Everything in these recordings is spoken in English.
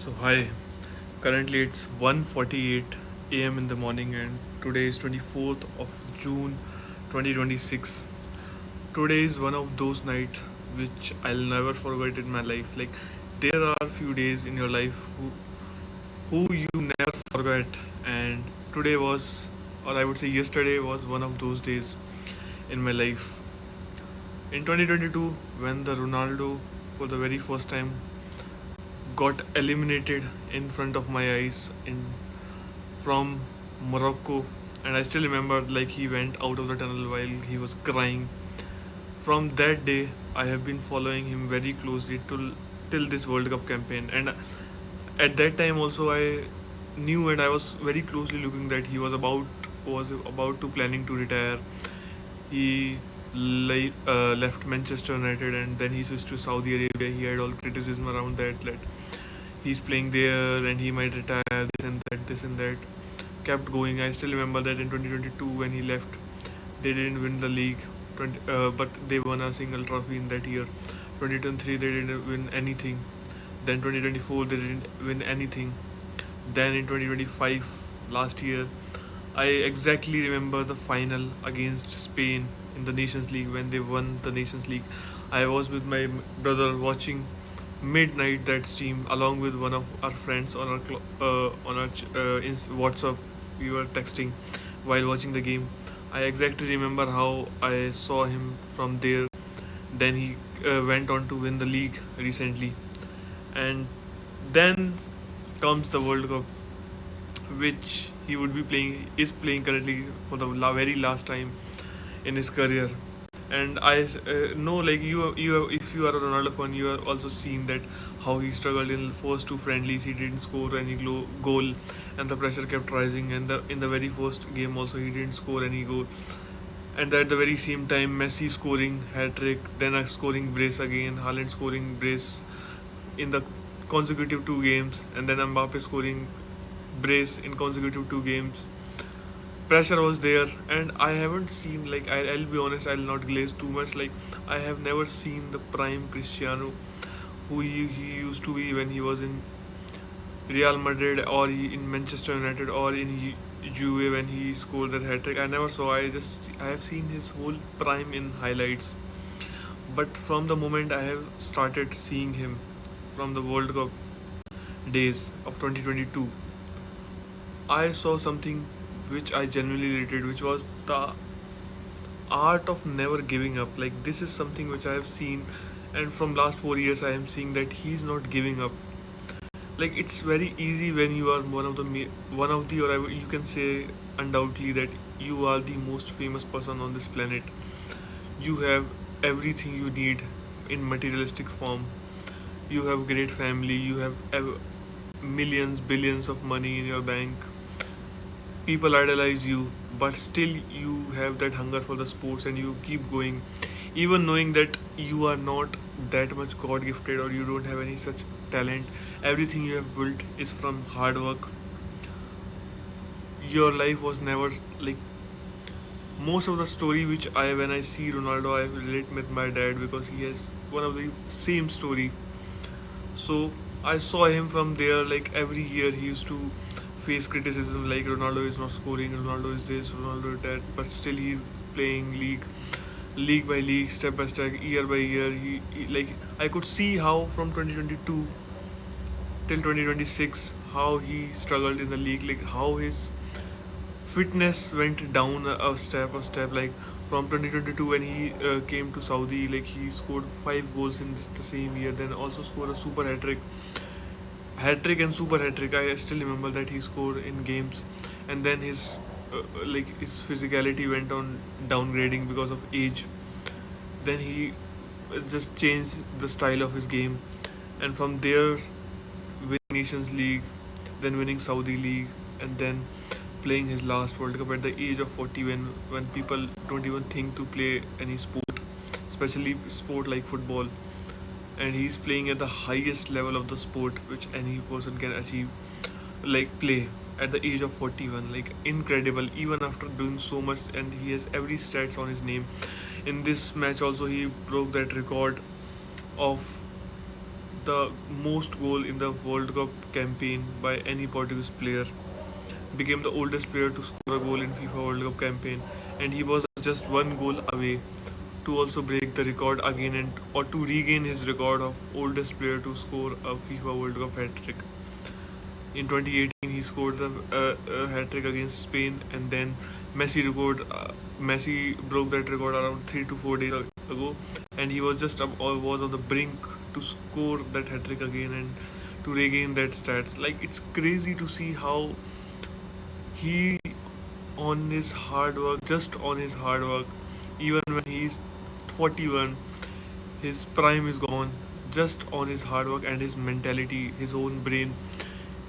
So hi, currently it's 1:48 a.m. in the morning and today is 24th of June 2026. Today is one of those nights which I'll never forget in my life. Like there are few days in your life who you never forget, and today was, or I would say yesterday was one of those days in my life. In 2022, when the Ronaldo for the very first time got eliminated in front of my eyes in from Morocco, and I still remember like he went out of the tunnel while he was crying. From that day, I have been following him very closely till this World Cup campaign, and at that time also I knew and I was very closely looking that he was about to planning to retire. He left Manchester United and then he switched to Saudi Arabia. He had all criticism around that he's playing there and he might retire, this and that. Kept going. I still remember that in 2022 when he left, they didn't win the league, but they won a single trophy in that year. 2023 they didn't win anything. Then 2024 they didn't win anything. Then in 2025 last year, I exactly remember the final against Spain in the Nations League when they won the Nations League. I was with my brother watching midnight that stream along with one of our friends on our WhatsApp. We were texting while watching the game. I exactly remember how I saw him from there. Then he went on to win the league recently, and then comes the World Cup, which he would be playing is playing currently for the very last time in his career. And I know, like if you are a Ronaldo fan, you are also seeing that how he struggled in the first two friendlies. He didn't score any goal, and the pressure kept rising. And in the very first game also, he didn't score any goal. And at the very same time, Messi scoring hat trick, then a scoring brace again, Haaland scoring brace in the consecutive two games, and then Mbappe scoring brace in consecutive two games. Pressure was there, and I haven't seen, like I'll be honest, I'll not glaze too much. Like I have never seen the prime Cristiano who he used to be when he was in Real Madrid or in Manchester United or in Juve when he scored that hat trick. I never saw. I have seen his whole prime in highlights. But from the moment I have started seeing him from the World Cup days of 2022, I saw something which I genuinely related, which was the art of never giving up. Like this is something which I have seen, and from last 4 years I am seeing that he's not giving up. Like it's very easy when you are one of the, or you can say undoubtedly that you are the most famous person on this planet. You have everything you need in materialistic form. You have great family. You have millions, billions of money in your bank. People idolize you, but still you have that hunger for the sports and you keep going, even knowing that you are not that much god gifted or you don't have any such talent. Everything you have built is from hard work. Your life was never like most of the story which I when I see Ronaldo I relate with my dad because he has one of the same story. So I saw him from there. Like every year he used to face criticism like Ronaldo is not scoring, Ronaldo is this, Ronaldo is that, but still he's playing league by league, step by step, year by year. He like I could see how from 2022 till 2026 how he struggled in the league, like how his fitness went down a step. Like from 2022 when he came to Saudi, like he scored 5 goals in the same year, then also scored a super hat trick and super hat trick. I still remember that he scored in games, and then his physicality went on downgrading because of age. Then he just changed the style of his game, and from there winning Nations League, then winning Saudi League, and then playing his last World Cup at the age of 40 when people don't even think to play any sport, especially sport like football, and he's playing at the highest level of the sport which any person can achieve, like play at the age of 41. Like incredible, even after doing so much, and he has every stats on his name. In this match also he broke that record of the most goal in the World Cup campaign by any Portuguese player, became the oldest player to score a goal in FIFA World Cup campaign, and he was just one goal away to also break the record again and or to regain his record of oldest player to score a FIFA World Cup hat trick. In 2018, he scored the hat trick against Spain, and then Messi broke that record around 3 to 4 days ago, and he was just was on the brink to score that hat trick again and to regain that stats. Like, it's crazy to see how he on his hard work, just on his hard work, even when he's 41, his prime is gone. Just on his hard work and his mentality, his own brain,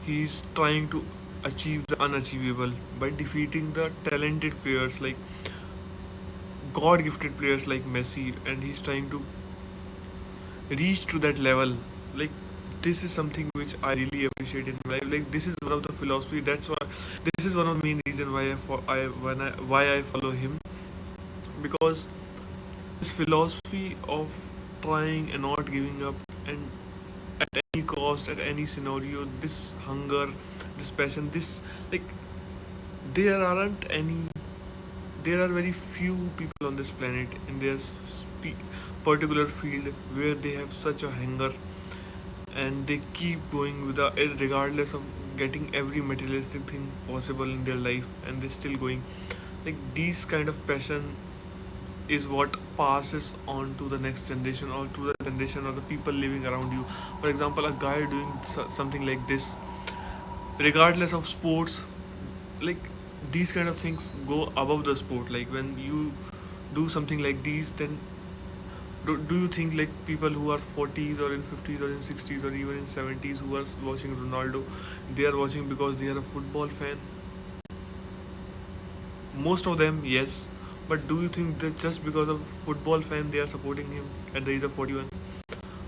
he's trying to achieve the unachievable by defeating the talented players like God gifted players like Messi, and he's trying to reach to that level. Like, this is something which I really appreciate in life. Like, this is one of the philosophy. That's why this is one of the main reason why why I follow him, because this philosophy of trying and not giving up, and at any cost, at any scenario, this hunger, this passion, this, like, there aren't any, there are very few people on this planet in their particular field where they have such a hunger, and they keep going with regardless of getting every materialistic thing possible in their life, and they're still going. Like, these kind of passion is what passes on to the next generation or to the generation or the people living around you. For example, a guy doing something like this, regardless of sports, like, these kind of things go above the sport. Like, when you do something like these, then do you think like people who are 40s or in 50s or in 60s or even in 70s who are watching Ronaldo, they are watching because they are a football fan? Most of them, yes. But do you think that just because of football fan they are supporting him at the age of 41?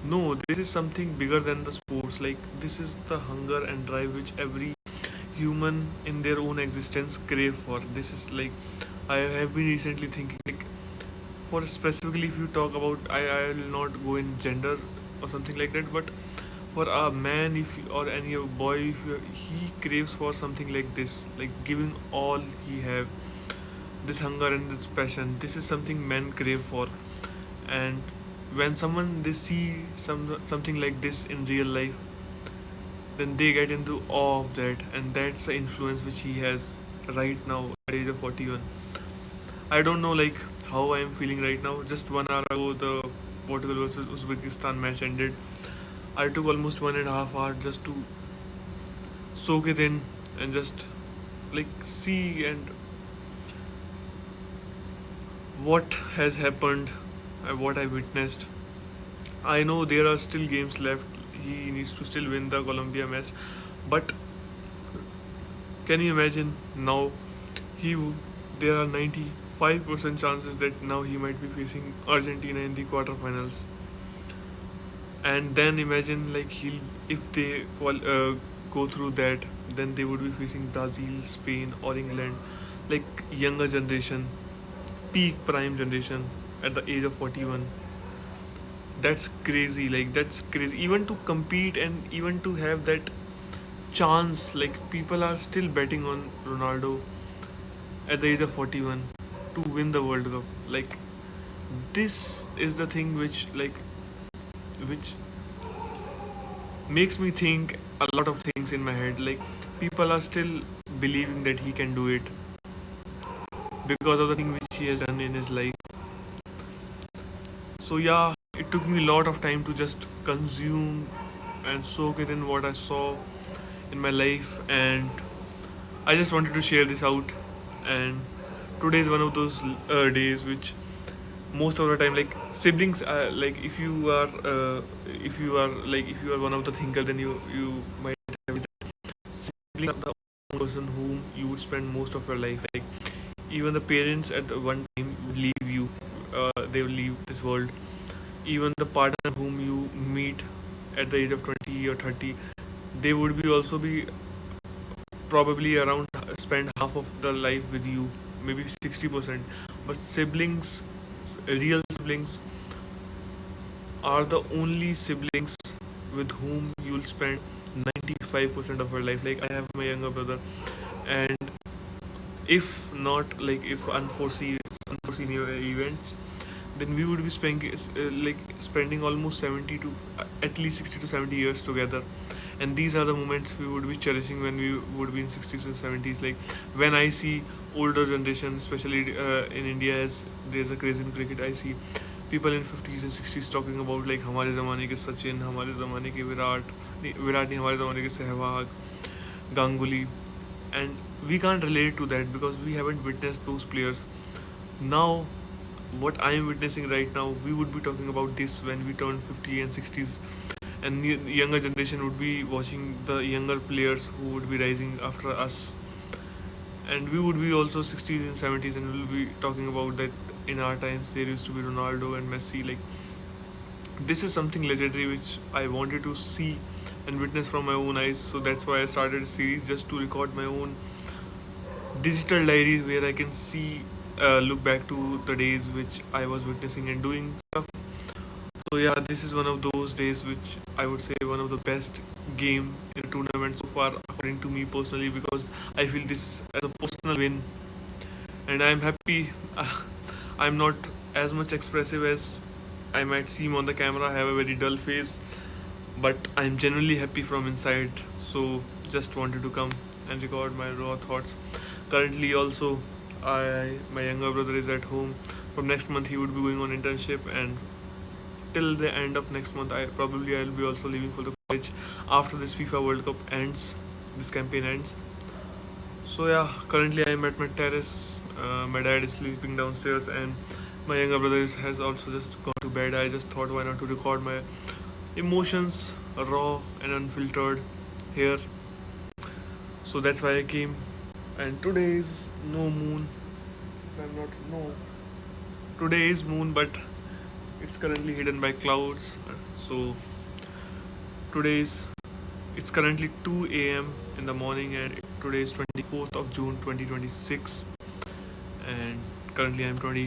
No, this is something bigger than the sports. Like, this is the hunger and drive which every human in their own existence crave for. This is like, I have been recently thinking, like, for specifically if you talk about, I will not go in gender or something like that, but for a man, if you, or any boy, if you, he craves for something like this, like giving all he have, this hunger and this passion, this is something men crave for. And when someone they see something like this in real life, then they get into awe of that, and that's the influence which he has right now at the age of 41. I don't know like how I am feeling right now. Just 1 hour ago, the Portugal versus Uzbekistan match ended. I took almost 1.5 hours just to soak it in and just like see and what has happened and what I witnessed. I know there are still games left. He needs to still win the Colombia match, but can you imagine now? He there are 95% chances that now he might be facing Argentina in the quarterfinals, and then imagine like he'll if they go through that, then they would be facing Brazil, Spain, or England, like younger generation, peak prime generation at the age of 41. That's crazy. Like, that's crazy. Even to compete and even to have that chance, like people are still betting on Ronaldo at the age of 41 to win the World Cup. Like, this is the thing which makes me think a lot of things in my head. Like, people are still believing that he can do it because of the thing which he has done in his life. So yeah, it took me a lot of time to just consume and soak it in what I saw in my life, and I just wanted to share this out. And today is one of those days which most of the time, like siblings, like if you are one of the thinker, then you might have siblings are the only person whom you would spend most of your life. Like, even the parents at the one time would leave you, they will leave this world. Even the partner whom you meet at the age of 20 or 30, they would be also be probably around spend half of their life with you, maybe 60%. But siblings, real siblings, are the only siblings with whom you'll spend 95% of your life. Like I have my younger brother, and if not, like if unforeseen events, then we would be spending almost 70 to at least 60 to 70 years together. And these are the moments we would be cherishing when we would be in 60s and 70s. Like when I see older generation, especially in India, as there's a craze in cricket, I see people in 50s and 60s talking about like हमारे ज़माने के सचिन, हमारे ज़माने के विराट नहीं, हमारे ज़माने के Sehwag, Ganguly. And we can't relate to that because we haven't witnessed those players. Now, what I am witnessing right now, we would be talking about this when we turn 50 and 60s, and the younger generation would be watching the younger players who would be rising after us, and we would be also 60s and 70s, and we'll be talking about that in our times there used to be Ronaldo and Messi. Like this is something legendary which I wanted to see and witness from my own eyes. So that's why I started a series just to record my own digital diary where I can see, look back to the days which I was witnessing and doing stuff. So yeah, this is one of those days which I would say one of the best game in a tournament so far, according to me personally, because I feel this as a personal win, and I'm happy. I'm not as much expressive as I might seem on the camera. I have a very dull face, but I'm genuinely happy from inside. So just wanted to come and record my raw thoughts. Currently, also, my younger brother is at home. From next month, he would be going on internship, and till the end of next month, I'll be also leaving for the college after this FIFA World Cup ends. This campaign ends. So yeah, currently I'm at my terrace. My dad is sleeping downstairs, and my younger brother has also just gone to bed. I just thought why not to record my emotions raw and unfiltered here. So that's why I came. And today is no moon. If I'm not no. Today is moon, but it's currently hidden by clouds. So today's it's currently 2 a.m. in the morning, and today is 24th of June 2026, and currently I'm 20